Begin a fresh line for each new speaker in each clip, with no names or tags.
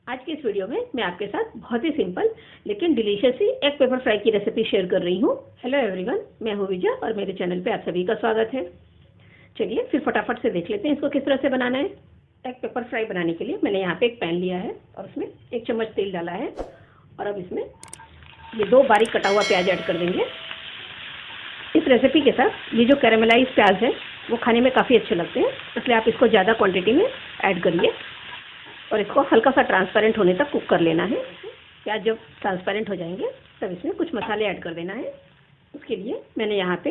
आज की इस वीडियो में मैं आपके साथ बहुत ही सिंपल लेकिन डिलीशियस सी एग पेपर फ्राई की रेसिपी शेयर कर रही हूँ। हेलो एवरीवन, मैं हूँ विजय और मेरे चैनल पे आप सभी का स्वागत है। चलिए फिर फटाफट से देख लेते हैं इसको किस तरह से बनाना है। एग पेपर फ्राई बनाने के लिए मैंने यहाँ पे एक पैन लिया है और उसमें 1 चम्मच तेल डाला है और अब इसमें ये 2 बारीक कटा हुआ प्याज ऐड कर देंगे। इस रेसिपी के साथ ये जो कैरेमलाइज प्याज है वो खाने में काफ़ी अच्छे लगते हैं, इसलिए आप इसको ज़्यादा क्वान्टिटी में ऐड करिए और इसको हल्का सा ट्रांसपेरेंट होने तक कुक कर लेना है। प्याज जब ट्रांसपेरेंट हो जाएंगे तब इसमें कुछ मसाले ऐड कर देना है। उसके लिए मैंने यहाँ पे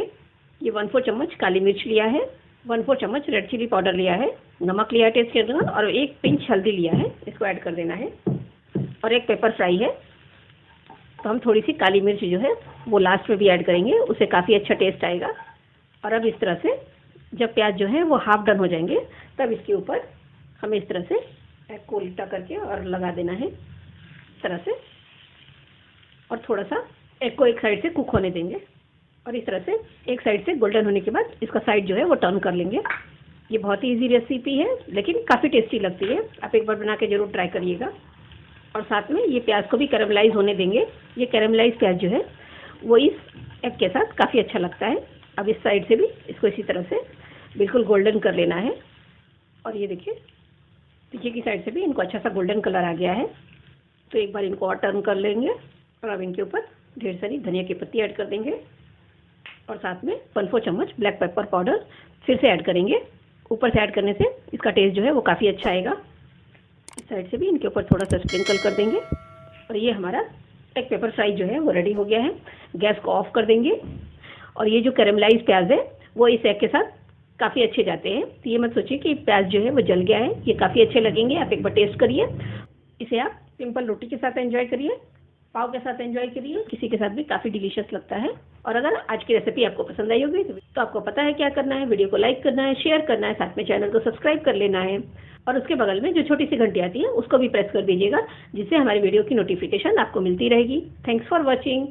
ये 1/4 चम्मच काली मिर्च लिया है, 1/4 चम्मच रेड चिली पाउडर लिया है, नमक लिया है टेस्ट के अनुसार और 1 पिंच हल्दी लिया है, इसको ऐड कर देना है। और एक पेपर फ्राई है तो हम थोड़ी सी काली मिर्च जो है वो लास्ट में भी ऐड करेंगे, उससे काफ़ी अच्छा टेस्ट आएगा। और अब इस तरह से जब प्याज जो है वो हाफ डन हो जाएंगे तब इसके ऊपर हमें इस तरह से एग को उल्टा करके और लगा देना है इस तरह से, और थोड़ा सा एग को एक साइड से कुक होने देंगे और इस तरह से एक साइड से गोल्डन होने के बाद इसका साइड जो है वो टर्न कर लेंगे। ये बहुत ही इजी रेसिपी है लेकिन काफ़ी टेस्टी लगती है, आप एक बार बना के ज़रूर ट्राई करिएगा। और साथ में ये प्याज को भी कैरेमलाइज होने देंगे। ये कैरेमलाइज प्याज जो है वो इस एग के साथ काफ़ी अच्छा लगता है। अब इस साइड से भी इसको इसी तरह से बिल्कुल गोल्डन कर लेना है और ये देखिए पीछे की साइड से भी इनको अच्छा सा गोल्डन कलर आ गया है, तो एक बार इनको और टर्न कर लेंगे और अब इनके ऊपर ढेर सारी धनिया की पत्ती ऐड कर देंगे और साथ में 1/4 चम्मच ब्लैक पेपर पाउडर फिर से ऐड करेंगे। ऊपर से ऐड करने से इसका टेस्ट जो है वो काफ़ी अच्छा आएगा। इस साइड से भी इनके ऊपर थोड़ा सा स्प्रिंकल कर देंगे और ये हमारा एग पेपर फ्राई जो है वो रेडी हो गया है। गैस को ऑफ कर देंगे और ये जो कैरेमलाइज प्याज है वो इस एग के साथ काफ़ी अच्छे जाते हैं, तो ये मत सोचिए कि प्याज जो है वो जल गया है, ये काफ़ी अच्छे लगेंगे। आप एक बार टेस्ट करिए, इसे आप सिंपल रोटी के साथ एंजॉय करिए, पाव के साथ एंजॉय करिए, किसी के साथ भी काफ़ी डिलीशियस लगता है। और अगर आज की रेसिपी आपको पसंद आई होगी तो आपको पता है क्या करना है, वीडियो को लाइक करना है, शेयर करना है, साथ में चैनल को सब्सक्राइब कर लेना है और उसके बगल में जो छोटी सी घंटी आती है उसको भी प्रेस कर दीजिएगा, जिससे हमारी वीडियो की नोटिफिकेशन आपको मिलती रहेगी। Thanks for watching.